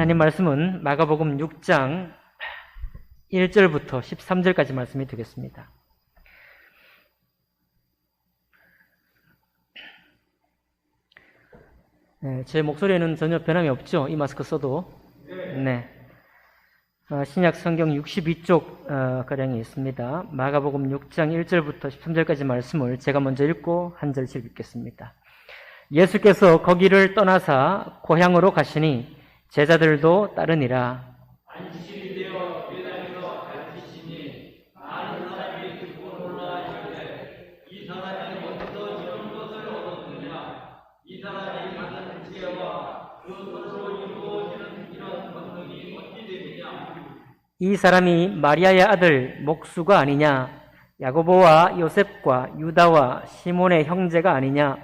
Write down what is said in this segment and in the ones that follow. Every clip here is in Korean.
하나님 말씀은 마가복음 6장 1절부터 13절까지 말씀이 되겠습니다. 제 목소리에는 전혀 변함이 없죠? 이 마스크 써도. 네. 신약 성경 62쪽 가량이 있습니다. 마가복음 6장 1절부터 13절까지 말씀을 제가 먼저 읽고 한 절씩 읽겠습니다. 예수께서 거기를 떠나사 고향으로 가시니 제자들도 따르니라. 안식일이 되어 회당에서 가르치시니 많은 사람이 듣고 놀라 이르되 이 사람이 어디서 이런 것을 얻었느냐. 이 사람이 받은 지혜와 그 손으로 이루어지는 이런 권능이 어찌 되느냐. 이 사람이 마리아의 아들 목수가 아니냐. 야고보와 요셉과 유다와 시몬의 형제가 아니냐.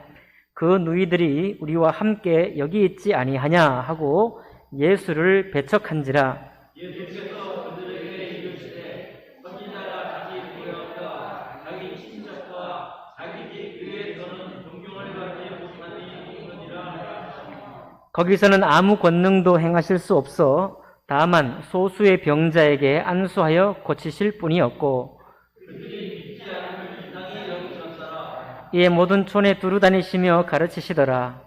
그 누이들이 우리와 함께 여기 있지 아니하냐 하고 예수를 배척한지라. 예수께서 그들에게 이르시되 선지자가 자기 고향과 자기 친척과 자기 집 위에서는 존경을 받지 못하니 이거니라. 거기서는 아무 권능도 행하실 수 없어 다만 소수의 병자에게 안수하여 고치실 뿐이었고, 이에 모든 촌에 두루 다니시며 가르치시더라.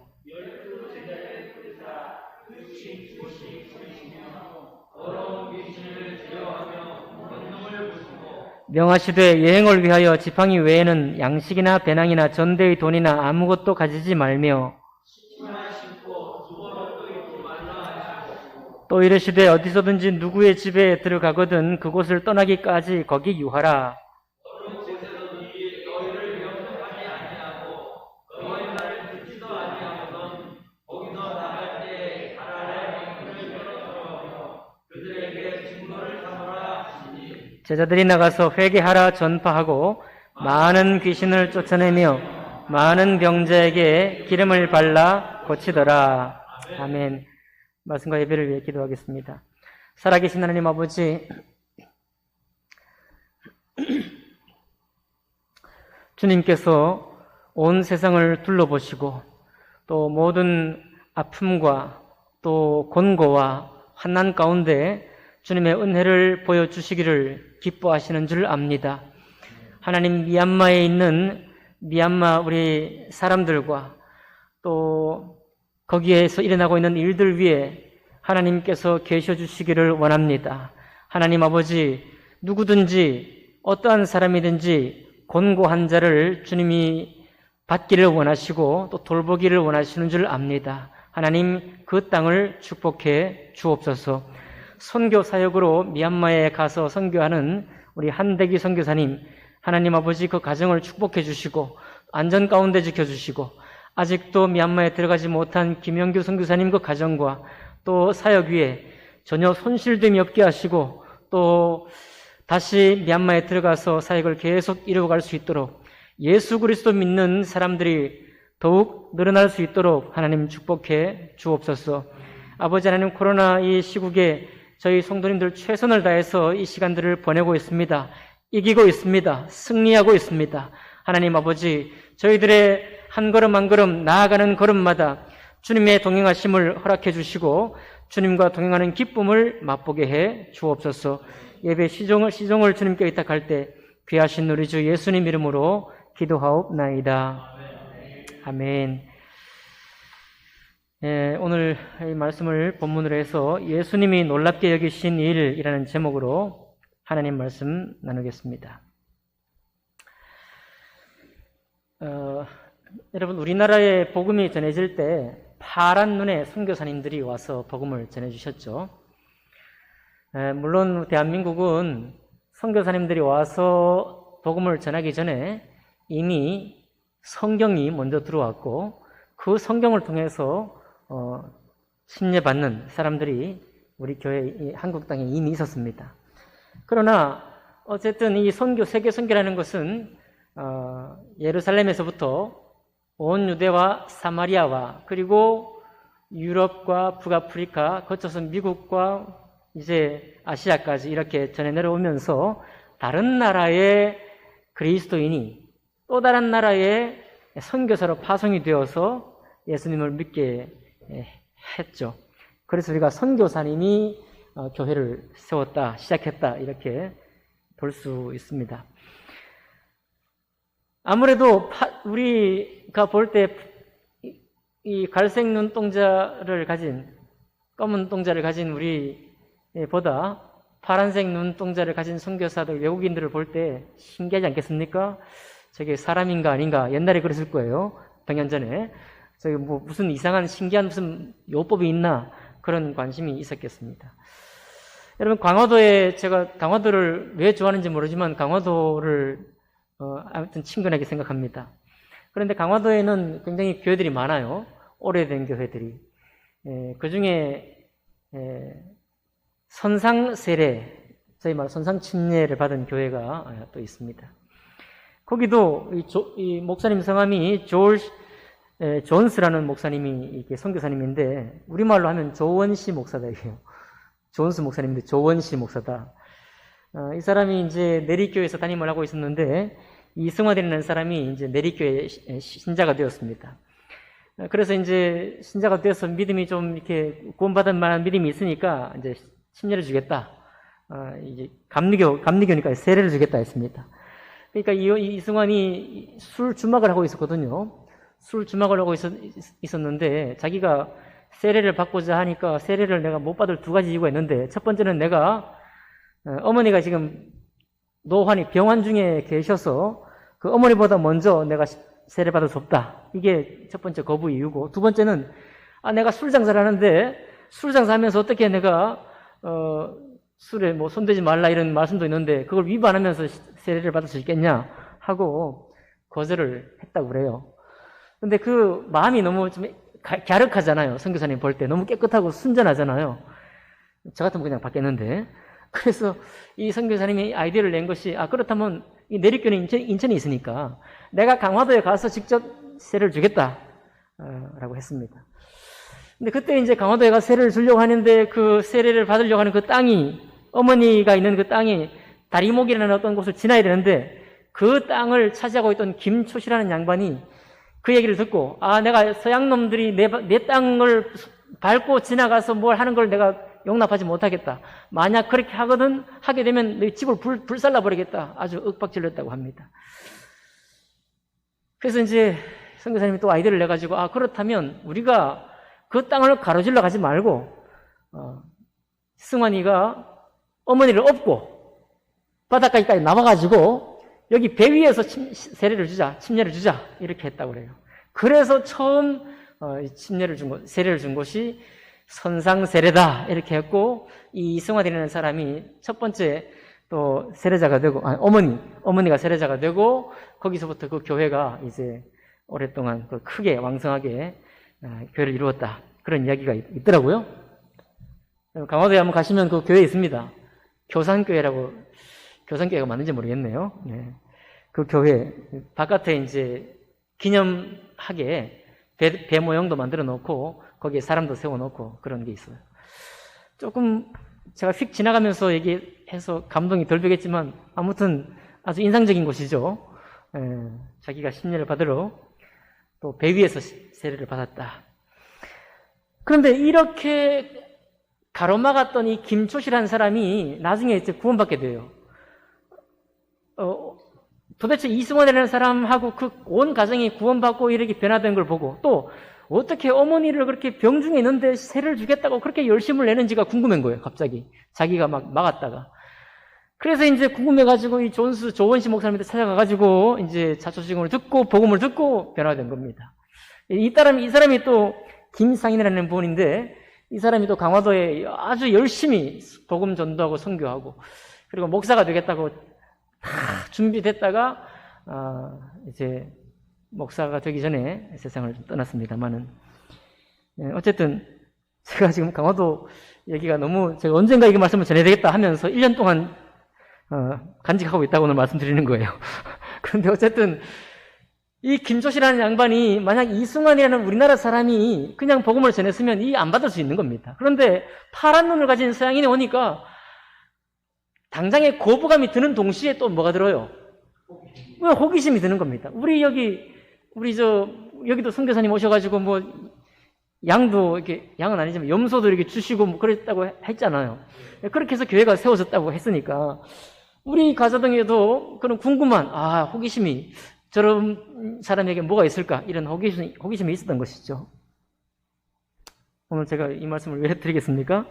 명하시되 여행을 위하여 지팡이 외에는 양식이나 배낭이나 전대의 돈이나 아무것도 가지지 말며, 또 이르시되 어디서든지 누구의 집에 들어가거든 그곳을 떠나기까지 거기 유하라. 제자들이 나가서 회개하라 전파하고 많은 귀신을 쫓아내며 많은 병자에게 기름을 발라 고치더라. 아멘. 말씀과 예배를 위해 기도하겠습니다. 살아계신 하나님 아버지, 주님께서 온 세상을 둘러보시고 또 모든 아픔과 또 곤고와 환난 가운데 주님의 은혜를 보여주시기를 기뻐하시는 줄 압니다. 하나님, 미얀마에 있는 미얀마 우리 사람들과 또 거기에서 일어나고 있는 일들 위에 하나님께서 계셔 주시기를 원합니다. 하나님 아버지, 누구든지 어떠한 사람이든지 곤고한 자를 주님이 받기를 원하시고 또 돌보기를 원하시는 줄 압니다. 하나님, 그 땅을 축복해 주옵소서. 선교 사역으로 미얀마에 가서 선교하는 우리 한대기 선교사님, 하나님 아버지 그 가정을 축복해 주시고 안전 가운데 지켜주시고, 아직도 미얀마에 들어가지 못한 김영규 선교사님 그 가정과 또 사역 위에 전혀 손실됨이 없게 하시고 또 다시 미얀마에 들어가서 사역을 계속 이루어갈 수 있도록 예수 그리스도 믿는 사람들이 더욱 늘어날 수 있도록 하나님 축복해 주옵소서. 아버지 하나님, 코로나 이 시국에 저희 성도님들 최선을 다해서 이 시간들을 보내고 있습니다. 이기고 있습니다. 승리하고 있습니다. 하나님 아버지, 저희들의 한 걸음 한 걸음 나아가는 걸음마다 주님의 동행하심을 허락해 주시고 주님과 동행하는 기쁨을 맛보게 해 주옵소서. 예배 시종을 주님께 의탁할 때 귀하신 우리 주 예수님 이름으로 기도하옵나이다. 아멘. 오늘 이 말씀을 본문으로 해서 예수님이 놀랍게 여기신 일이라는 제목으로 하나님 말씀 나누겠습니다. 여러분, 우리나라에 복음이 전해질 때 파란 눈의 선교사님들이 와서 복음을 전해주셨죠. 물론 대한민국은 선교사님들이 와서 복음을 전하기 전에 이미 성경이 먼저 들어왔고 그 성경을 통해서 침례받는 사람들이 우리 교회 한국 땅에 이미 있었습니다. 그러나 어쨌든 이 선교, 세계 선교라는 것은 예루살렘에서부터 온 유대와 사마리아와 그리고 유럽과 북아프리카 거쳐서 미국과 이제 아시아까지 이렇게 전해 내려오면서 다른 나라의 그리스도인이 또 다른 나라의 선교사로 파송이 되어서 예수님을 믿게 했죠. 그래서 우리가 선교사님이 교회를 세웠다, 시작했다 이렇게 볼 수 있습니다. 아무래도 우리가 볼 때 이 갈색 눈동자를 가진, 검은 눈동자를 가진 우리보다 파란색 눈동자를 가진 선교사들, 외국인들을 볼 때 신기하지 않겠습니까? 저게 사람인가 아닌가, 옛날에 그랬을 거예요. 100년 전에. 저기 뭐 무슨 이상한 신기한 무슨 요법이 있나, 그런 관심이 있었겠습니다. 여러분, 제가 강화도를 왜 좋아하는지 모르지만 강화도를 아무튼 친근하게 생각합니다. 그런데 강화도에는 굉장히 교회들이 많아요. 오래된 교회들이. 그 중에 선상세례, 저희 말 선상침례를 받은 교회가 또 있습니다. 거기도 이 목사님 성함이 존스라는 목사님이 이렇게 선교사님인데, 우리말로 하면 조원시 목사다예요. 존스 목사님인데 조원시 목사다. 이 사람이 이제 내리교회에서 담임을 하고 있었는데, 이승화되는 사람이 이제 내리교회 신자가 되었습니다. 그래서 이제 신자가 되어서 믿음이 좀 이렇게 구원받은 만한 믿음이 있으니까 이제 침례를 주겠다. 이제 감리교니까 세례를 주겠다 했습니다. 그러니까 이승환이 술 주막을 하고 있었거든요. 술 주막을 하고 있었는데 자기가 세례를 받고자 하니까 세례를 내가 못 받을 두 가지 이유가 있는데, 첫 번째는 내가 어머니가 지금 노환이 병환 중에 계셔서 그 어머니보다 먼저 내가 세례 받을 수 없다. 이게 첫 번째 거부 이유고, 두 번째는 내가 술 장사를 하는데 술 장사하면서 어떻게 내가 술에 뭐 손대지 말라 이런 말씀도 있는데 그걸 위반하면서 세례를 받을 수 있겠냐 하고 거절을 했다고 그래요. 근데 그 마음이 너무 좀 갸륵하잖아요. 선교사님 볼 때 너무 깨끗하고 순전하잖아요. 저 같으면 그냥 받겠는데. 그래서 이 선교사님이 아이디어를 낸 것이, 그렇다면 이 내리교는 인천에 있으니까 내가 강화도에 가서 직접 세례를 주겠다 라고 했습니다. 근데 그때 이제 강화도에 가서 세례를 주려고 하는데, 그 세례를 받으려고 하는 그 땅이, 어머니가 있는 그 땅이 다리목이라는 어떤 곳을 지나야 되는데, 그 땅을 차지하고 있던 김초시라는 양반이 그 얘기를 듣고, 내가 서양 놈들이 내 땅을 밟고 지나가서 뭘 하는 걸 내가 용납하지 못하겠다. 만약 그렇게 하게 되면 내 집을 불살라 버리겠다. 아주 윽박질렀다고 합니다. 그래서 이제 선교사님이 또 아이디어를 내가지고, 그렇다면 우리가 그 땅을 가로질러 가지 말고, 승환이가 어머니를 업고 바닷가까지 나와가지고 여기 배 위에서 세례를 주자, 침례를 주자, 이렇게 했다고 그래요. 그래서 처음 세례를 준 것이 선상세례다 이렇게 했고, 이 이승화되는 사람이 첫 번째 또 세례자가 되고, 어머니가 세례자가 되고, 거기서부터 그 교회가 이제 오랫동안 크게 왕성하게 교회를 이루었다, 그런 이야기가 있더라고요. 강화도에 한번 가시면 그 교회 있습니다. 교산교회가 맞는지 모르겠네요. 네. 그 교회 바깥에 이제 기념하게 배 모형도 만들어 놓고 거기에 사람도 세워놓고 그런 게 있어요. 조금 제가 휙 지나가면서 얘기해서 감동이 덜 되겠지만 아무튼 아주 인상적인 곳이죠. 자기가 침례를 받으러 또 배 위에서 세례를 받았다. 그런데 이렇게 가로막았던 이 김초시라는 사람이 나중에 이제 구원받게 돼요. 도대체 이승원이라는 사람하고 그 온 가정이 구원받고 이렇게 변화된 걸 보고, 또 어떻게 어머니를 그렇게 병중에 있는데 세례를 주겠다고 그렇게 열심을 내는지가 궁금한 거예요. 갑자기 자기가 막 막았다가. 그래서 이제 궁금해가지고 이 조원시 목사님한테 찾아가가지고 이제 자초지종을 듣고 복음을 듣고 변화된 겁니다. 이 사람이 또 김상인이라는 분인데, 이 사람이 또 강화도에 아주 열심히 복음 전도하고 선교하고, 그리고 목사가 되겠다고 다 준비됐다가 이제 목사가 되기 전에 세상을 좀 떠났습니다만은, 어쨌든 제가 지금 강화도 얘기가 너무, 제가 언젠가 이 말씀을 전해야 되겠다 하면서 1년 동안 간직하고 있다고 오늘 말씀드리는 거예요. 그런데 어쨌든 이 김조시라는 양반이 만약 이승환이라는 우리나라 사람이 그냥 복음을 전했으면 안 받을 수 있는 겁니다. 그런데 파란 눈을 가진 서양인이 오니까 당장에 거부감이 드는 동시에 또 뭐가 들어요? 호기심이 드는 겁니다. 여기도 선교사님 오셔가지고 양도 이렇게, 양은 아니지만 염소도 이렇게 주시고 뭐 그랬다고 했잖아요. 그렇게 해서 교회가 세워졌다고 했으니까 우리 가정에도 그런 궁금한, 호기심이, 저런 사람에게 뭐가 있을까? 이런 호기심이 있었던 것이죠. 오늘 제가 이 말씀을 왜 드리겠습니까?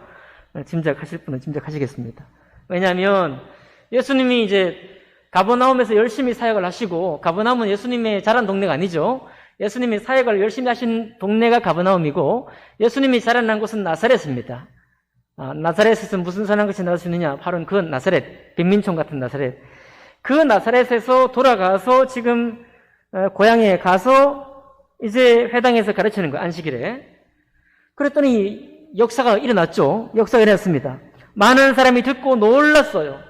짐작하실 분은 짐작하시겠습니다. 왜냐하면 예수님이 이제 가버나움에서 열심히 사역을 하시고, 가버나움은 예수님의 자란 동네가 아니죠. 예수님이 사역을 열심히 하신 동네가 가버나움이고, 예수님이 자라난 곳은 나사렛입니다. 나사렛에서 무슨 선한 것이 나올 수 있느냐? 바로 그 나사렛, 빈민촌 같은 나사렛. 그 나사렛에서 돌아가서 지금 고향에 가서 이제 회당에서 가르치는 거예요, 안식일에. 그랬더니 역사가 일어났죠. 역사가 일어났습니다. 많은 사람이 듣고 놀랐어요.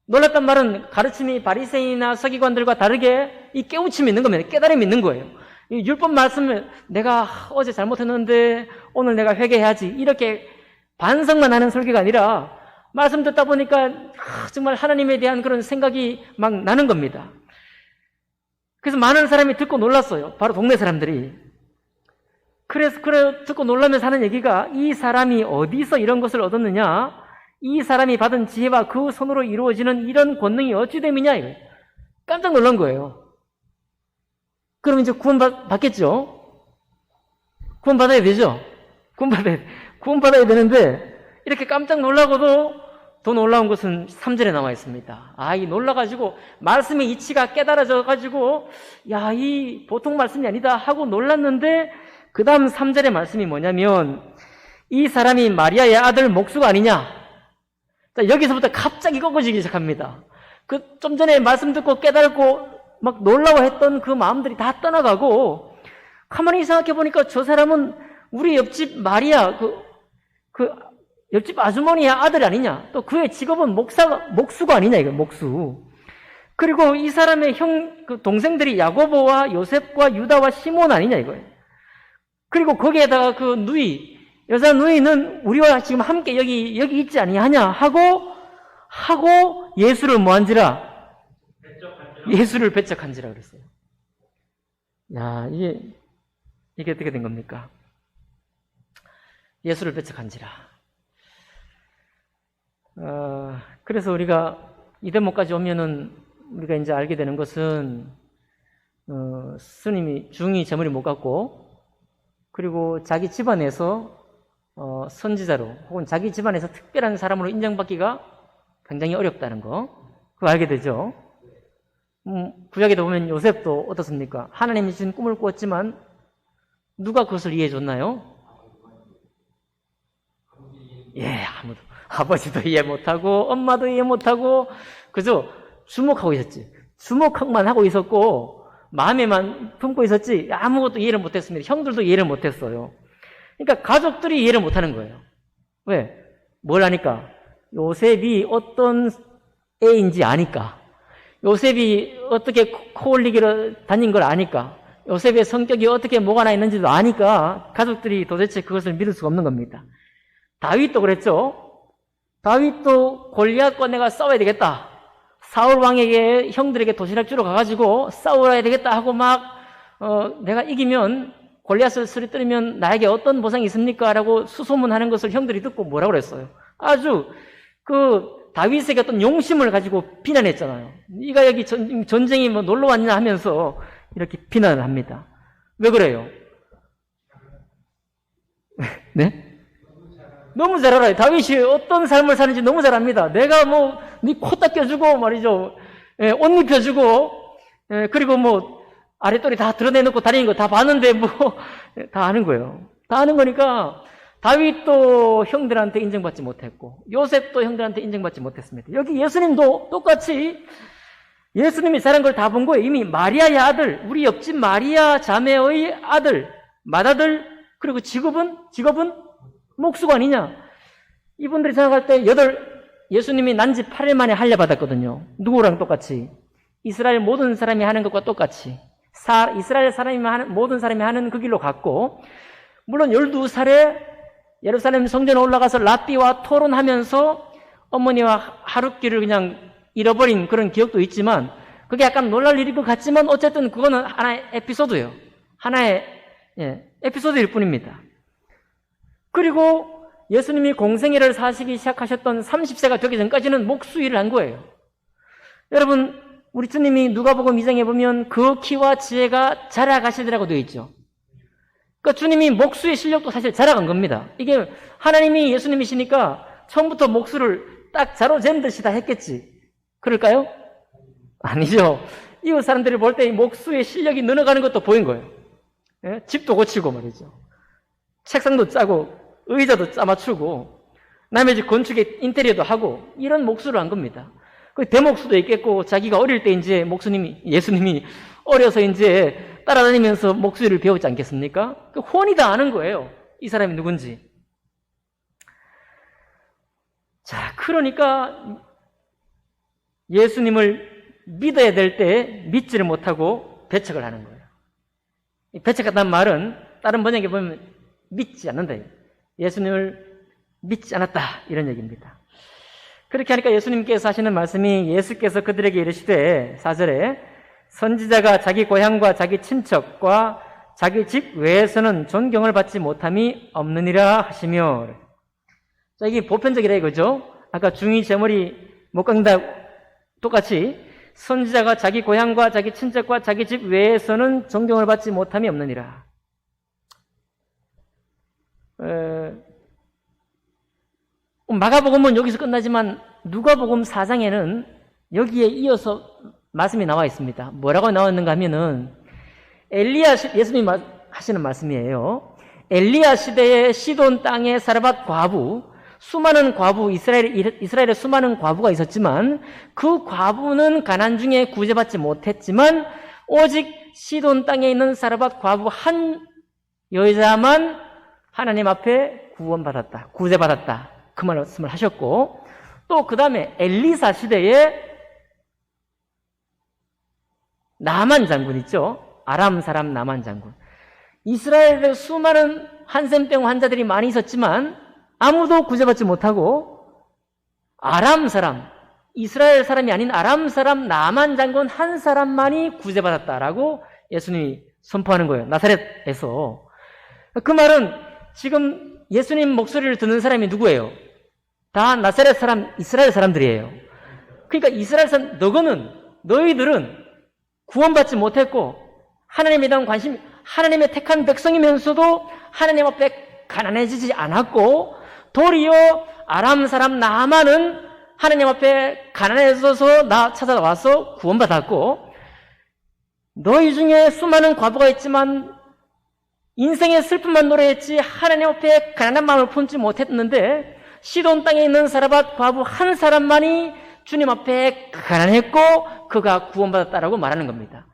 놀랐단 말은 가르침이 바리새인이나 서기관들과 다르게 이 깨우침이 있는 겁니다. 깨달음이 있는 거예요. 이 율법 말씀을 내가 어제 잘못했는데 오늘 내가 회개해야지, 이렇게 반성만 하는 설교가 아니라 말씀 듣다 보니까 정말 하나님에 대한 그런 생각이 막 나는 겁니다. 그래서 많은 사람이 듣고 놀랐어요. 바로 동네 사람들이. 그래서 듣고 놀라면서 하는 얘기가, 이 사람이 어디서 이런 것을 얻었느냐? 이 사람이 받은 지혜와 그 손으로 이루어지는 이런 권능이 어찌 됨이냐? 이거예요. 깜짝 놀란 거예요. 그럼 이제 구원받겠죠? 구원받아야 되죠? 구원받아야 되는데, 이렇게 깜짝 놀라고도 더 놀라운 것은 3절에 나와 있습니다. 이 놀라가지고, 말씀의 이치가 깨달아져가지고, 이 보통 말씀이 아니다 하고 놀랐는데, 그 다음 3절의 말씀이 뭐냐면, 이 사람이 마리아의 아들 목수가 아니냐? 자, 여기서부터 갑자기 꺾어지기 시작합니다. 좀 전에 말씀 듣고 깨달고 막 놀라워했던 그 마음들이 다 떠나가고, 가만히 생각해 보니까 저 사람은 우리 옆집 마리아, 옆집 아주머니의 아들 아니냐? 또 그의 직업은 목수가 아니냐, 이거, 목수. 그리고 이 사람의 동생들이 야고보와 요셉과 유다와 시몬 아니냐, 이거예요. 그리고 거기에다가 그 여자 누이는 우리와 지금 함께 여기 있지 아니하냐 하고 예수를 뭐한지라? 예수를 배척한지라 그랬어요. 이게 어떻게 된 겁니까? 예수를 배척한지라. 그래서 우리가 이 대목까지 오면은 우리가 이제 알게 되는 것은, 스님이 중이 재물이 못 갖고, 그리고 자기 집안에서 선지자로 혹은 자기 집안에서 특별한 사람으로 인정받기가 굉장히 어렵다는 거, 그거 알게 되죠. 구약에도 보면 요셉도 어떻습니까? 하나님이 주신 꿈을 꾸었지만 누가 그것을 이해해 줬나요? 아무도. 아버지도 이해 못하고 엄마도 이해 못하고 그저 주목하고 있었지. 주목만 하고 있었고 마음에만 품고 있었지 아무것도 이해를 못했습니다. 형들도 이해를 못했어요. 그러니까 가족들이 이해를 못하는 거예요. 왜? 뭘 아니까? 요셉이 어떤 애인지 아니까. 요셉이 어떻게 코올리기로 다닌 걸 아니까. 요셉의 성격이 어떻게 뭐가 하나 있는지도 아니까 가족들이 도대체 그것을 믿을 수가 없는 겁니다. 다윗도 그랬죠. 다윗도 골리앗과 내가 싸워야 되겠다. 사울 왕에게 형들에게 도시락 주러 가가지고 싸워야 되겠다 하고 내가 이기면 골리앗을 쓰러뜨리면 나에게 어떤 보상이 있습니까? 라고 수소문하는 것을 형들이 듣고 뭐라고 그랬어요? 아주 다윗에게 어떤 용심을 가지고 비난했잖아요. 네가 여기 전쟁이 놀러 왔냐 하면서 이렇게 비난을 합니다. 왜 그래요? 네? 너무 잘 알아요. 다윗이 어떤 삶을 사는지 너무 잘 압니다. 내가 네 코 닦여주고 말이죠. 옷 입혀주고, 그리고 아랫도리 다 드러내놓고 다니는 거 다 봤는데 다 아는 거예요. 다 아는 거니까 다윗도 형들한테 인정받지 못했고 요셉도 형들한테 인정받지 못했습니다. 여기 예수님도 똑같이 예수님이 자란 걸 다 본 거예요. 이미 마리아의 아들, 우리 옆집 마리아 자매의 아들, 맏아들, 그리고 직업은 목수가 아니냐. 이분들이 생각할 때 예수님이 난 지 8일 만에 할례받았거든요. 누구랑 똑같이? 이스라엘 모든 사람이 하는 것과 똑같이 이스라엘 모든 사람이 하는 그 길로 갔고, 물론 12살에 예루살렘 성전에 올라가서 랍비와 토론하면서 어머니와 하룻길을 그냥 잃어버린 그런 기억도 있지만, 그게 약간 놀랄 일일 것 같지만 어쨌든 그거는 하나의 에피소드예요. 하나의 에피소드일 뿐입니다. 그리고 예수님이 공생애를 사시기 시작하셨던 30세가 되기 전까지는 목수일을 한 거예요. 여러분, 우리 주님이 누가복음 2장에 보면 그 키와 지혜가 자라가시더라고 되어 있죠. 그러니까 주님이 목수의 실력도 사실 자라간 겁니다. 이게 하나님이 예수님이시니까 처음부터 목수를 딱 자로 잰 듯이 다 했겠지. 그럴까요? 아니죠. 이웃 사람들이 볼 때 이 목수의 실력이 늘어가는 것도 보인 거예요. 집도 고치고 말이죠. 책상도 짜고 의자도 짜맞추고 남의 집 건축에 인테리어도 하고 이런 목수를 한 겁니다. 그 대목수도 있겠고 자기가 어릴 때 이제 예수님이 어려서 이제 따라다니면서 목수일을 배웠지 않겠습니까? 그 혼이 다 아는 거예요. 이 사람이 누군지. 자, 그러니까 예수님을 믿어야 될 때 믿지를 못하고 배척을 하는 거예요. 이 배척한다는 말은 다른 번역에 보면 믿지 않는다. 예수님을 믿지 않았다 이런 얘기입니다. 그렇게 하니까 예수님께서 하시는 말씀이 예수께서 그들에게 이르시되 4절에 선지자가 자기 고향과 자기 친척과 자기 집 외에서는 존경을 받지 못함이 없느니라 하시며. 자, 이게 보편적이라 이거죠. 아까 중이 제 머리 못 깎는다 똑같이 선지자가 자기 고향과 자기 친척과 자기 집 외에서는 존경을 받지 못함이 없느니라. 마가복음은 여기서 끝나지만 누가복음 4장에는 여기에 이어서 말씀이 나와 있습니다. 뭐라고 나왔는가 하면은 예수님이 하시는 말씀이에요. 엘리야 시대에 시돈 땅의 사르밧 과부, 수많은 과부, 이스라엘에 수많은 과부가 있었지만 그 과부는 가난 중에 구제받지 못했지만 오직 시돈 땅에 있는 사르밧 과부 한 여자만 하나님 앞에 구원받았다, 구제받았다. 그 말씀을 하셨고, 또 그 다음에 엘리사 시대에 나만 장군 있죠. 아람 사람 나만 장군. 이스라엘에 수많은 한센병 환자들이 많이 있었지만 아무도 구제받지 못하고 아람 사람, 이스라엘 사람이 아닌 아람 사람 나만 장군 한 사람만이 구제받았다라고 예수님이 선포하는 거예요. 나사렛에서. 그 말은 지금 예수님 목소리를 듣는 사람이 누구예요? 다 나사렛 사람, 이스라엘 사람들이에요. 그러니까 이스라엘 사람, 너희들은 구원받지 못했고 하나님에 대한 관심, 하나님의 택한 백성이면서도 하나님 앞에 가난해지지 않았고 도리어 아람 사람 나만은 하나님 앞에 가난해져서 나 찾아와서 구원받았고, 너희 중에 수많은 과부가 있지만 인생의 슬픔만 노래했지 하나님 앞에 가난한 마음을 품지 못했는데 시돈 땅에 있는 사르밧 과부 한 사람만이 주님 앞에 가난했고 그가 구원받았다라고 말하는 겁니다.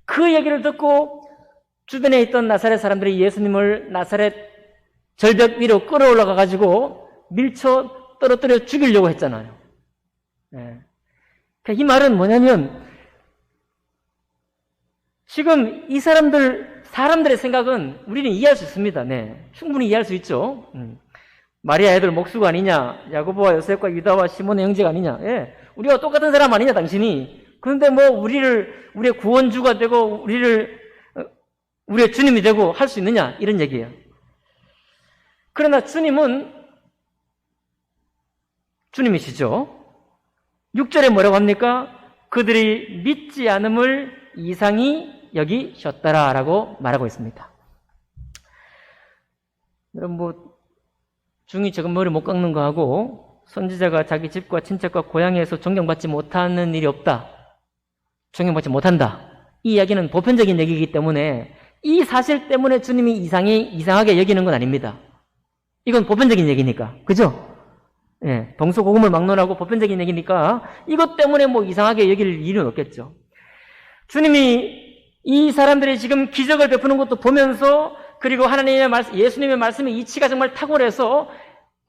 그 얘기를 듣고 주변에 있던 나사렛 사람들이 예수님을 나사렛 절벽 위로 끌어올라가 가지고 밀쳐 떨어뜨려 죽이려고 했잖아요. 이 말은 뭐냐면 지금 이 사람들의 생각은 우리는 이해할 수 있습니다. 충분히 이해할 수 있죠. 마리아 애들 목수가 아니냐, 야고보와 요셉과 유다와 시몬의 형제가 아니냐, 우리가 똑같은 사람 아니냐 당신이. 그런데 뭐 우리의 구원주가 되고 우리의 주님이 되고 할 수 있느냐 이런 얘기예요. 그러나 주님이시죠. 6절에 뭐라고 합니까? 그들이 믿지 않음을 이상히 여기셨더라라고 말하고 있습니다. 여러분 중이 적은 머리 못 깎는 거하고 선지자가 자기 집과 친척과 고향에서 존경받지 못하는 일이 없다, 존경받지 못한다, 이 이야기는 보편적인 얘기이기 때문에 이 사실 때문에 주님이 이상하게 여기는 건 아닙니다. 이건 보편적인 얘기니까, 그죠? 동서고금을 막론하고 보편적인 얘기니까 이것 때문에 뭐 이상하게 여길 일은 없겠죠. 주님이 이 사람들이 지금 기적을 베푸는 것도 보면서, 그리고 예수님의 말씀의 이치가 정말 탁월해서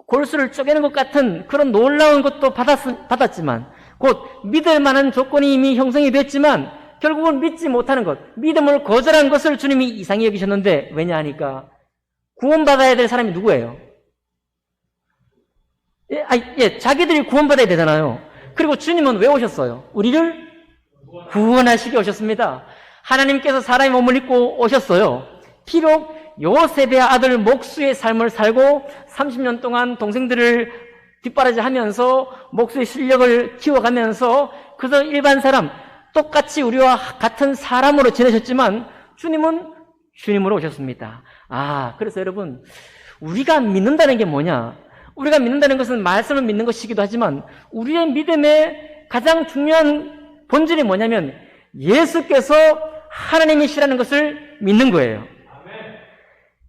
골수를 쪼개는 것 같은 그런 놀라운 것도 받았지만, 곧 믿을 만한 조건이 이미 형성이 됐지만 결국은 믿지 못하는 것, 믿음을 거절한 것을 주님이 이상히 여기셨는데, 왜냐 하니까 구원받아야 될 사람이 누구예요? 자기들이 구원받아야 되잖아요. 그리고 주님은 왜 오셨어요? 우리를 구원하시기 오셨습니다. 하나님께서 사람의 몸을 입고 오셨어요. 비록 요셉의 아들 목수의 삶을 살고 30년 동안 동생들을 뒷바라지하면서 목수의 실력을 키워가면서 그래서 일반 사람 똑같이 우리와 같은 사람으로 지내셨지만 주님은 주님으로 오셨습니다. 그래서 여러분, 우리가 믿는다는 게 뭐냐? 우리가 믿는다는 것은 말씀을 믿는 것이기도 하지만 우리의 믿음의 가장 중요한 본질이 뭐냐면 예수께서 하나님이시라는 것을 믿는 거예요.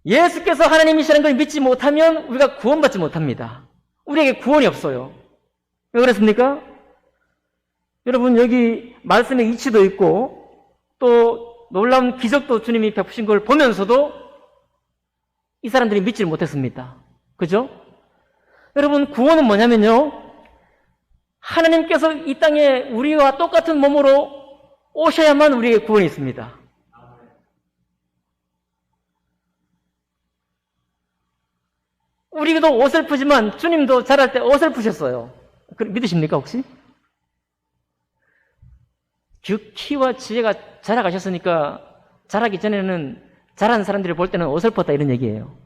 예수께서 하나님이시라는 걸 믿지 못하면 우리가 구원받지 못합니다. 우리에게 구원이 없어요. 왜 그렇습니까? 여러분, 여기 말씀에 이치도 있고 또 놀라운 기적도 주님이 베푸신 걸 보면서도 이 사람들이 믿지를 못했습니다. 그죠? 여러분, 구원은 뭐냐면요, 하나님께서 이 땅에 우리와 똑같은 몸으로 오셔야만 우리에게 구원이 있습니다. 우리도 어설프지만 주님도 자랄 때 어설프셨어요. 믿으십니까 혹시? 키와 지혜가 자라가셨으니까 자라기 전에는 자란 사람들이 볼 때는 어설펐다 이런 얘기예요.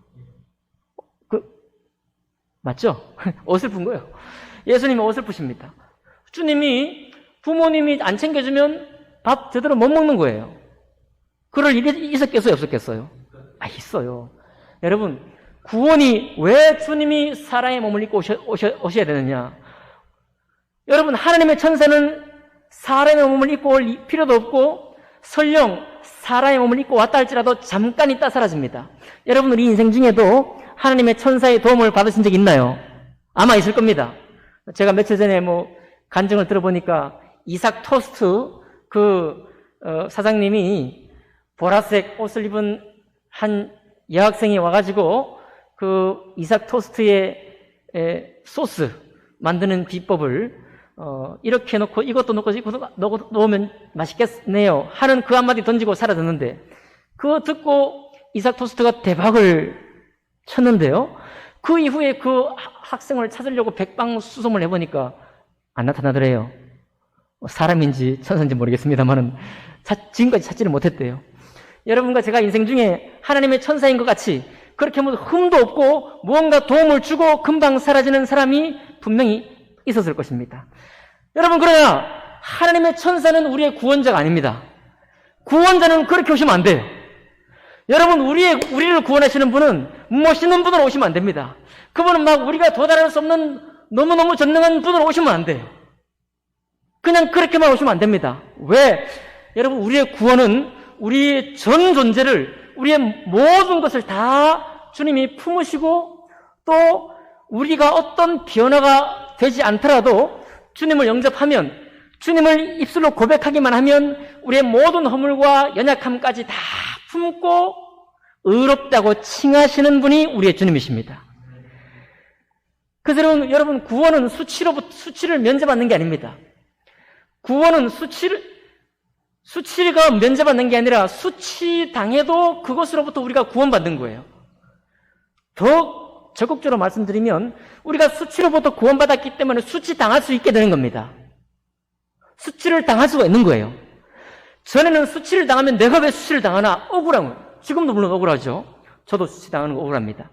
맞죠? 어설픈 거예요. 예수님이 어설프십니다. 주님이 부모님이 안 챙겨주면 밥 제대로 못 먹는 거예요. 그럴 일이 있었겠어요? 없었겠어요? 있어요. 여러분, 구원이 왜 주님이 사람의 몸을 입고 오셔야 되느냐? 여러분, 하나님의 천사는 사람의 몸을 입고 올 필요도 없고 설령 사람의 몸을 입고 왔다 할지라도 잠깐 있다 사라집니다. 여러분, 우리 인생 중에도 하나님의 천사의 도움을 받으신 적 있나요? 아마 있을 겁니다. 제가 며칠 전에 간증을 들어보니까 이삭 토스트 사장님이 보라색 옷을 입은 한 여학생이 와가지고 이삭 토스트의 소스 만드는 비법을 이렇게 놓고 이것도 놓고 이것도 넣으면 맛있겠네요 하는 그 한마디 던지고 사라졌는데, 그거 듣고 이삭 토스트가 대박을 쳤는데요, 그 이후에 그 학생을 찾으려고 백방수소문을 해보니까 안 나타나더래요. 사람인지 천사인지 모르겠습니다만은 지금까지 찾지를 못했대요. 여러분과 제가 인생 중에 하나님의 천사인 것 같이 그렇게 흠도 없고 무언가 도움을 주고 금방 사라지는 사람이 분명히 있었을 것입니다. 여러분, 그러나 하나님의 천사는 우리의 구원자가 아닙니다. 구원자는 그렇게 오시면 안 돼요. 여러분, 우리를 구원하시는 분은 멋있는 분으로 오시면 안 됩니다. 그분은 우리가 도달할 수 없는 너무너무 전능한 분으로 오시면 안 돼요. 그냥 그렇게만 오시면 안 됩니다. 왜? 여러분, 우리의 구원은 우리의 전 존재를, 우리의 모든 것을 다 주님이 품으시고, 또 우리가 어떤 변화가 되지 않더라도 주님을 영접하면, 주님을 입술로 고백하기만 하면 우리의 모든 허물과 연약함까지 다 품고 의롭다고 칭하시는 분이 우리의 주님이십니다. 그래서 여러분, 구원은 수치를 면제받는 게 아닙니다. 구원은 수치가 면제받는 게 아니라 수치당해도 그것으로부터 우리가 구원받는 거예요. 더 적극적으로 말씀드리면 우리가 수치로부터 구원받았기 때문에 수치당할 수 있게 되는 겁니다. 수치를 당할 수가 있는 거예요. 전에는 수치를 당하면 내가 왜 수치를 당하나 억울한 거예요. 지금도 물론 억울하죠. 저도 수치당하는 거 억울합니다.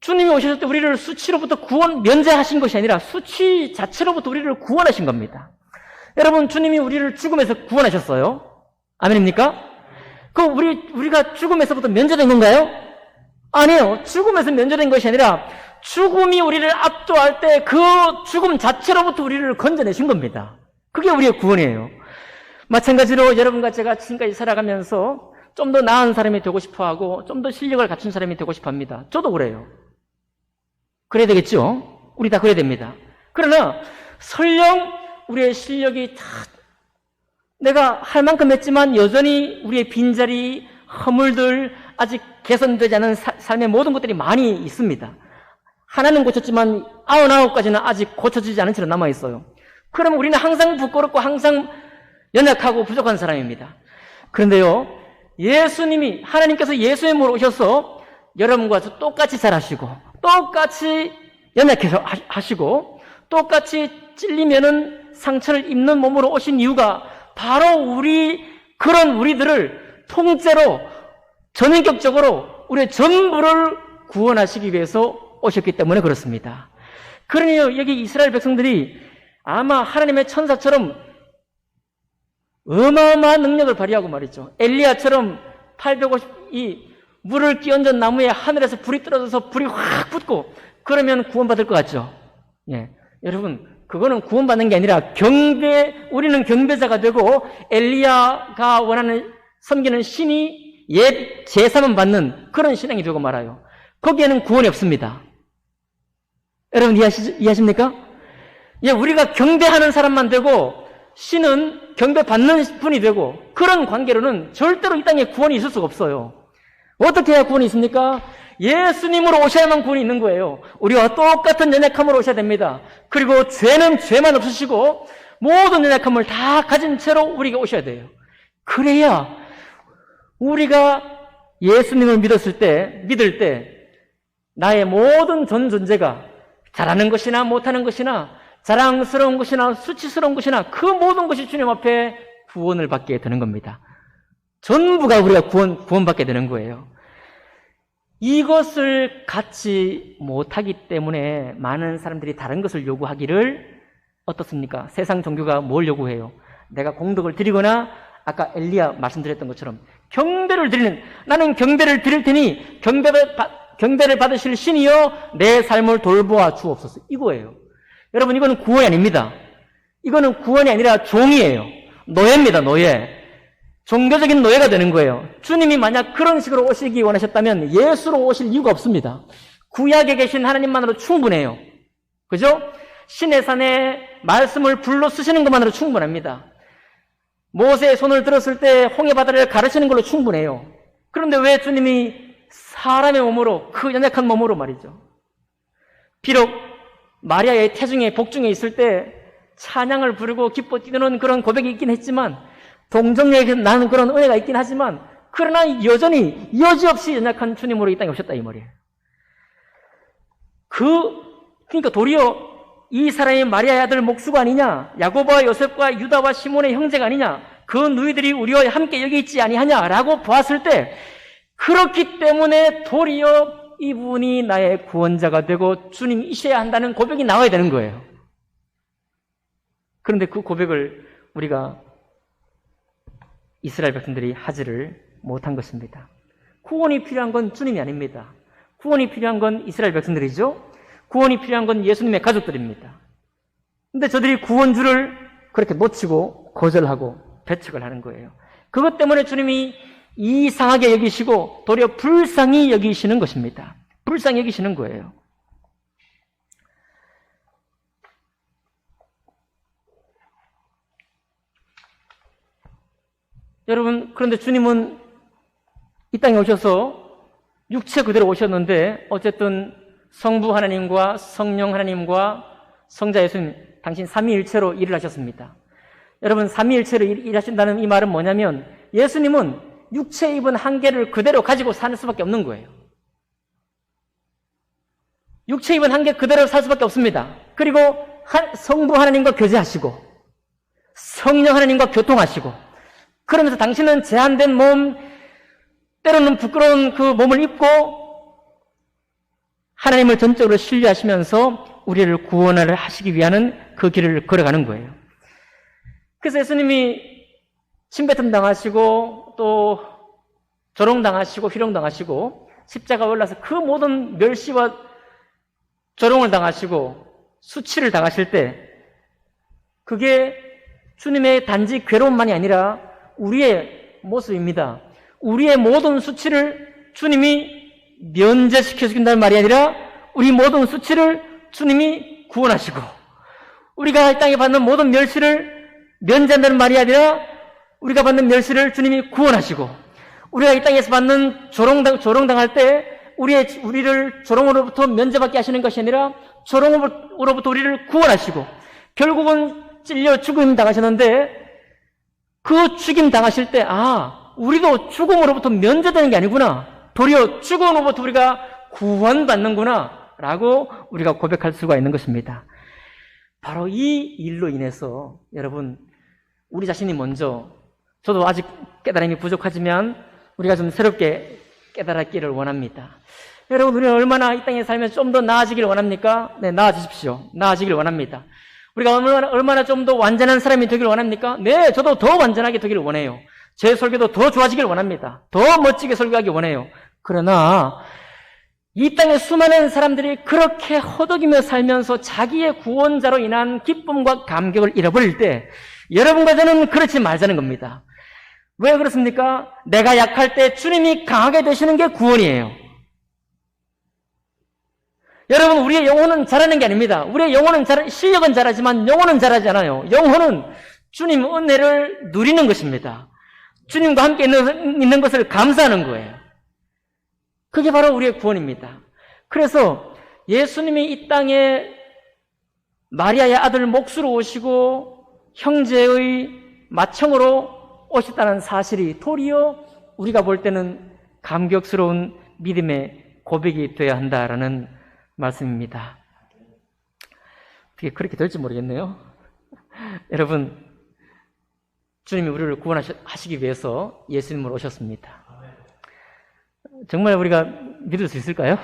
주님이 오셨을 때 우리를 수치로부터 면제하신 것이 아니라 수치 자체로부터 우리를 구원하신 겁니다. 여러분, 주님이 우리를 죽음에서 구원하셨어요. 아멘입니까? 우리가 죽음에서부터 면제된 건가요? 아니에요. 죽음에서 면제된 것이 아니라 죽음이 우리를 압도할 때 그 죽음 자체로부터 우리를 건져내신 겁니다. 그게 우리의 구원이에요. 마찬가지로 여러분과 제가 지금까지 살아가면서 좀 더 나은 사람이 되고 싶어하고 좀 더 실력을 갖춘 사람이 되고 싶어합니다. 저도 그래요. 그래야 되겠죠? 우리 다 그래야 됩니다. 그러나 설령 우리의 실력이 다 내가 할 만큼 했지만 여전히 우리의 빈자리, 허물들, 아직 개선되지 않은 삶의 모든 것들이 많이 있습니다. 하나는 고쳤지만 99가지는 아직 고쳐지지 않은 채로 남아있어요. 그러면 우리는 항상 부끄럽고 항상 연약하고 부족한 사람입니다. 그런데요, 하나님께서 예수의 몸으로 오셔서 여러분과 똑같이 잘하시고 똑같이 연약해서 하시고 똑같이 찔리면은 상처를 입는 몸으로 오신 이유가 바로 그런 우리들을 통째로 전인격적으로 우리의 전부를 구원하시기 위해서 오셨기 때문에 그렇습니다. 그러니 여기 이스라엘 백성들이 아마 하나님의 천사처럼 어마어마한 능력을 발휘하고 말이죠. 엘리야처럼 850이 물을 끼얹은 나무에 하늘에서 불이 떨어져서 불이 확 붙고 그러면 구원받을 것 같죠. 예. 여러분, 그거는 구원받는 게 아니라 우리는 경배자가 되고 엘리야가 원하는 섬기는 신이 옛 제사만 받는 그런 신앙이 되고 말아요. 거기에는 구원이 없습니다. 여러분 이해하십니까? 예, 우리가 경배하는 사람만 되고 신은 경배받는 분이 되고 그런 관계로는 절대로 이 땅에 구원이 있을 수가 없어요. 어떻게 해야 구원이 있습니까? 예수님으로 오셔야만 구원이 있는 거예요. 우리와 똑같은 연약함으로 오셔야 됩니다. 그리고 죄는 죄만 없으시고 모든 연약함을 다 가진 채로 우리가 오셔야 돼요. 그래야 우리가 예수님을 믿을 때 나의 모든 전 존재가 잘하는 것이나 못하는 것이나 자랑스러운 것이나 수치스러운 것이나 그 모든 것이 주님 앞에 구원을 받게 되는 겁니다. 전부가 우리가 구원받게 되는 거예요. 이것을 갖지 못하기 때문에 많은 사람들이 다른 것을 요구하기를 어떻습니까? 세상 종교가 뭘 요구해요? 내가 공덕을 드리거나 아까 엘리야 말씀드렸던 것처럼 나는 경배를 드릴 테니 경배를 받으실 신이여 내 삶을 돌보아 주옵소서. 이거예요. 여러분, 이거는 구원이 아닙니다. 이거는 구원이 아니라 종이에요. 노예입니다, 노예. 종교적인 노예가 되는 거예요. 주님이 만약 그런 식으로 오시기 원하셨다면 예수로 오실 이유가 없습니다. 구약에 계신 하나님만으로 충분해요. 그죠? 신의 산에 말씀을 불로 쓰시는 것만으로 충분합니다. 모세의 손을 들었을 때 홍해 바다를 가르치는 걸로 충분해요. 그런데 왜 주님이 사람의 몸으로, 그 연약한 몸으로 말이죠. 비록 마리아의 태중에 복중에 있을 때 찬양을 부르고 기뻐 뛰는 그런 고백이 있긴 했지만 동정에게 나는 그런 은혜가 있긴 하지만 그러나 여전히 여지없이 연약한 주님으로 이 땅에 오셨다 이 말이에요. 그러니까 도리어 이 사람이 마리아의 아들 목수가 아니냐, 야고보와 요셉과 유다와 시몬의 형제가 아니냐, 그 누이들이 우리와 함께 여기 있지 아니하냐라고 보았을 때 그렇기 때문에 도리어 이분이 나의 구원자가 되고 주님이셔야 한다는 고백이 나와야 되는 거예요. 그런데 그 고백을 우리가 이스라엘 백성들이 하지를 못한 것입니다. 구원이 필요한 건 주님이 아닙니다. 구원이 필요한 건 이스라엘 백성들이죠. 구원이 필요한 건 예수님의 가족들입니다. 근데 저들이 구원주를 그렇게 놓치고 거절하고 배척을 하는 거예요. 그것 때문에 주님이 이상하게 여기시고 도리어 불쌍히 여기시는 것입니다. 불쌍히 여기시는 거예요. 여러분, 그런데 주님은 이 땅에 오셔서 육체 그대로 오셨는데 어쨌든 성부 하나님과 성령 하나님과 성자 예수님, 당신 삼위일체로 일을 하셨습니다. 여러분, 삼위일체로 일하신다는 이 말은 뭐냐면 예수님은 육체 입은 한계를 그대로 가지고 사는 수밖에 없는 거예요. 육체 입은 한계 그대로 살 수밖에 없습니다. 그리고 성부 하나님과 교제하시고 성령 하나님과 교통하시고 그러면서 당신은 제한된 몸, 때로는 부끄러운 그 몸을 입고 하나님을 전적으로 신뢰하시면서 우리를 구원을 하시기 위한 그 길을 걸어가는 거예요. 그래서 예수님이 침뱉음 당하시고 또 조롱당하시고 희롱당하시고 십자가 올라서 그 모든 멸시와 조롱을 당하시고 수치를 당하실 때 그게 주님의 단지 괴로움만이 아니라 우리의 모습입니다. 우리의 모든 수치를 주님이 면제시켜 주신다는 말이 아니라 우리 모든 수치를 주님이 구원하시고 우리가 이 땅에 받는 모든 멸시를 면제한다는 말이 아니라 우리가 받는 멸시를 주님이 구원하시고 우리가 이 땅에서 받는 조롱당할 때 우리를 조롱으로부터 면제받게 하시는 것이 아니라 조롱으로부터 우리를 구원하시고 결국은 찔려 죽임 당하셨는데 그 죽임 당하실 때 우리도 죽음으로부터 면제되는 게 아니구나. 도리어 죽음으로부터 우리가 구원받는구나 라고 우리가 고백할 수가 있는 것입니다. 바로 이 일로 인해서 여러분 우리 자신이 먼저 저도 아직 깨달음이 부족하지만 우리가 좀 새롭게 깨달았기를 원합니다. 여러분, 우리는 얼마나 이 땅에 살면 좀 더 나아지기를 원합니까? 네, 나아지십시오. 나아지기를 원합니다. 우리가 얼마나 좀 더 완전한 사람이 되기를 원합니까? 네, 저도 더 완전하게 되기를 원해요. 제 설교도 더 좋아지기를 원합니다. 더 멋지게 설교하기 원해요. 그러나 이 땅의 수많은 사람들이 그렇게 허덕이며 살면서 자기의 구원자로 인한 기쁨과 감격을 잃어버릴 때 여러분과 저는 그렇지 말자는 겁니다. 왜 그렇습니까? 내가 약할 때 주님이 강하게 되시는 게 구원이에요. 여러분, 우리의 영혼은 잘하는 게 아닙니다. 우리의 영혼은 실력은 잘하지만 영혼은 잘하지 않아요. 영혼은 주님 은혜를 누리는 것입니다. 주님과 함께 있는 것을 감사하는 거예요. 그게 바로 우리의 구원입니다. 그래서 예수님이 이 땅에 마리아의 아들 몫으로 오시고 형제의 맏형으로 오셨다는 사실이 도리어 우리가 볼 때는 감격스러운 믿음의 고백이 되어야 한다라는 말씀입니다. 어떻게 그렇게 될지 모르겠네요. 여러분, 주님이 우리를 구원하시기 위해서 예수님을 오셨습니다. 정말 우리가 믿을 수 있을까요?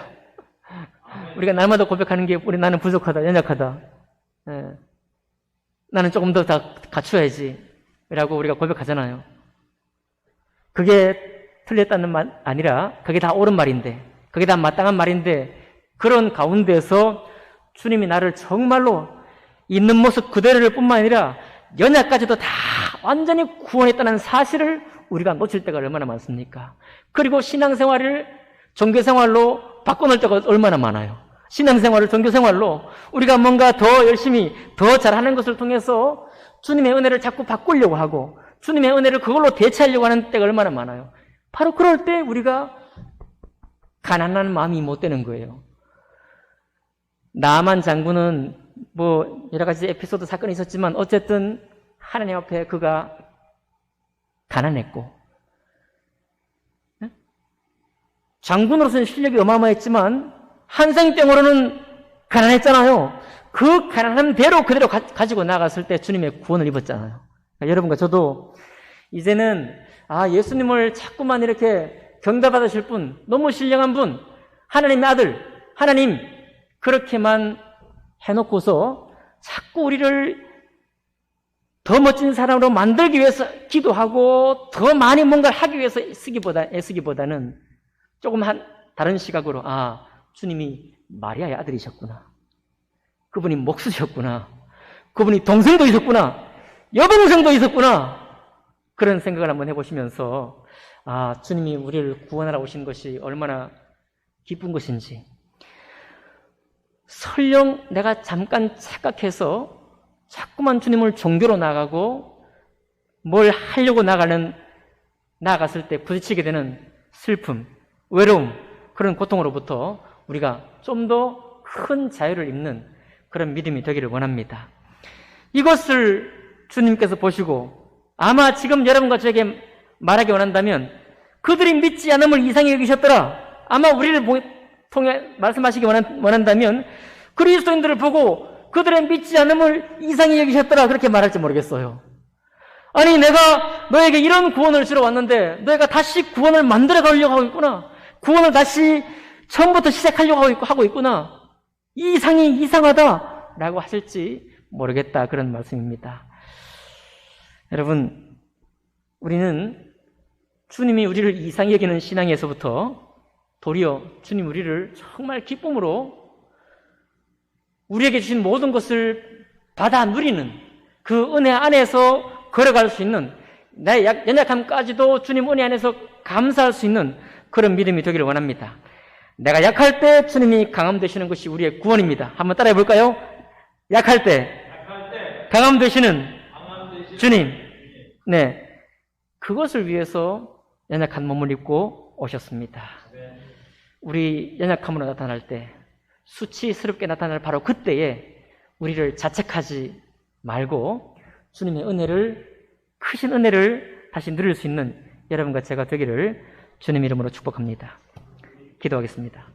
우리가 날마다 고백하는 게 나는 부족하다, 연약하다. 나는 조금 더 갖춰야지 라고 우리가 고백하잖아요. 그게 틀렸다는 말 아니라 그게 다 옳은 말인데, 그게 다 마땅한 말인데, 그런 가운데서 주님이 나를 정말로 있는 모습 그대로를 뿐만 아니라 연약까지도 다 완전히 구원했다는 사실을 우리가 놓칠 때가 얼마나 많습니까? 그리고 신앙생활을 종교생활로 바꿔놓을 때가 얼마나 많아요. 신앙생활을 종교생활로 우리가 뭔가 더 열심히 더 잘하는 것을 통해서 주님의 은혜를 자꾸 바꾸려고 하고 주님의 은혜를 그걸로 대체하려고 하는 때가 얼마나 많아요. 바로 그럴 때 우리가 가난한 마음이 못 되는 거예요. 나만 장군은 뭐 여러 가지 에피소드 사건이 있었지만 어쨌든 하나님 앞에 그가 가난했고, 장군으로서는 실력이 어마어마했지만 한생병으로는 가난했잖아요. 그 가난한 대로 그대로 가지고 나갔을 때 주님의 구원을 입었잖아요. 그러니까 여러분과 저도 이제는 예수님을 자꾸만 이렇게 경배받으실 분, 너무 신령한 분, 하나님의 아들, 하나님 그렇게만 해놓고서 자꾸 우리를 더 멋진 사람으로 만들기 위해서 기도하고 더 많이 뭔가를 하기 위해서 애쓰기보다는 조금 다른 시각으로 주님이 마리아의 아들이셨구나. 그분이 목수셨구나. 그분이 동생도 있었구나. 여동생도 있었구나. 그런 생각을 한번 해보시면서 주님이 우리를 구원하러 오신 것이 얼마나 기쁜 것인지, 설령 내가 잠깐 착각해서 자꾸만 주님을 종교로 나가고 뭘 하려고 나아갔을 때 부딪히게 되는 슬픔, 외로움, 그런 고통으로부터 우리가 좀 더 큰 자유를 입는 그런 믿음이 되기를 원합니다. 이것을 주님께서 보시고 아마 지금 여러분과 저에게 말하기 원한다면 그들이 믿지 않음을 이상히 여기셨더라. 아마 우리를 통해 말씀하시기 원한다면 그리스도인들을 보고 그들의 믿지 않음을 이상히 여기셨더라 그렇게 말할지 모르겠어요. 아니 내가 너에게 이런 구원을 주러 왔는데 너희가 다시 구원을 만들어 가려고 하고 있구나. 구원을 다시 처음부터 시작하려고 하고 있구나. 이상이 이상하다 라고 하실지 모르겠다 그런 말씀입니다. 여러분, 우리는 주님이 우리를 이상히 여기는 신앙에서부터 도리어 주님 우리를 정말 기쁨으로 우리에게 주신 모든 것을 받아 누리는 그 은혜 안에서 걸어갈 수 있는, 나의 연약함까지도 주님 은혜 안에서 감사할 수 있는 그런 믿음이 되기를 원합니다. 내가 약할 때 주님이 강함 되시는 것이 우리의 구원입니다. 한번 따라해 볼까요? 약할 때 강함 되시는 주님. 네, 그것을 위해서 연약한 몸을 입고 오셨습니다. 우리 연약함으로 나타날 때, 수치스럽게 나타날 바로 그때에 우리를 자책하지 말고 주님의 은혜를, 크신 은혜를 다시 누릴 수 있는 여러분과 제가 되기를 주님 이름으로 축복합니다. 기도하겠습니다.